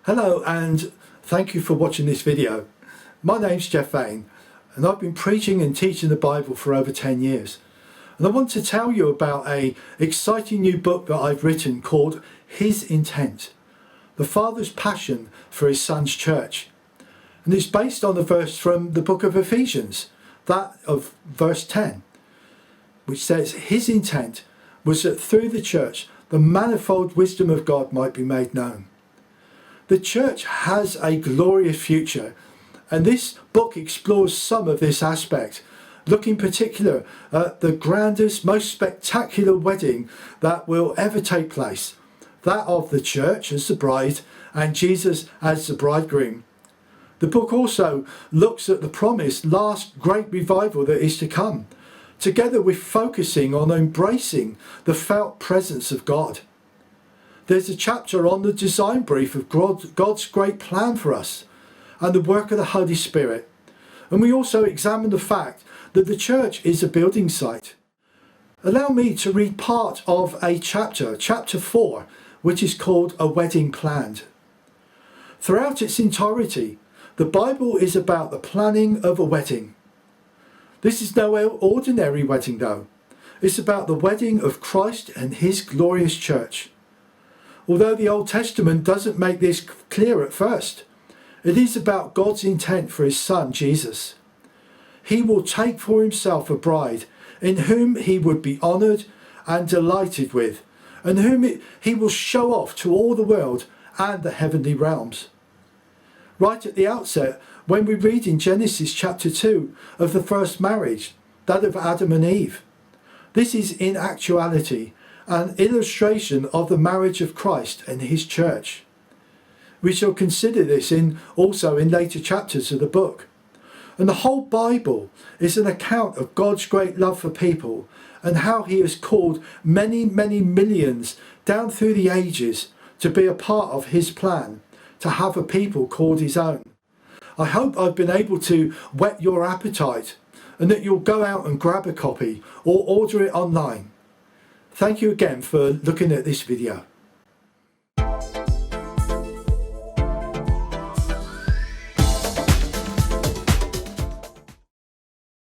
Hello and thank you for watching this video. My name's Geoff Vaine and I've been preaching and teaching the Bible for over 10 years. And I want to tell you about an exciting new book that I've written called His Intent, the Father's Passion for His Son's Church. And it's based on a verse from the book of Ephesians, that of verse 10, which says, His intent was that through the church the manifold wisdom of God might be made known. The church has a glorious future, and this book explores some of this aspect, looking in particular at the grandest, most spectacular wedding that will ever take place, that of the church as the bride and Jesus as the bridegroom. The book also looks at the promised last great revival that is to come, together with focusing on embracing the felt presence of God. There's a chapter on the design brief of God's great plan for us and the work of the Holy Spirit. And we also examine the fact that the church is a building site. Allow me to read part of a chapter 4, which is called A Wedding Planned. Throughout its entirety, the Bible is about the planning of a wedding. This is no ordinary wedding though. It's about the wedding of Christ and His glorious church. Although the Old Testament doesn't make this clear at first, it is about God's intent for His Son, Jesus. He will take for Himself a bride in whom He would be honoured and delighted with, and whom He will show off to all the world and the heavenly realms. Right at the outset, when we read in Genesis chapter 2 of the first marriage, that of Adam and Eve, this is in actuality an illustration of the marriage of Christ and His church. We shall consider this also in later chapters of the book. And the whole Bible is an account of God's great love for people and how He has called many, many millions down through the ages to be a part of His plan, to have a people called His own. I hope I've been able to whet your appetite and that you'll go out and grab a copy or order it online. Thank you again for looking at this video.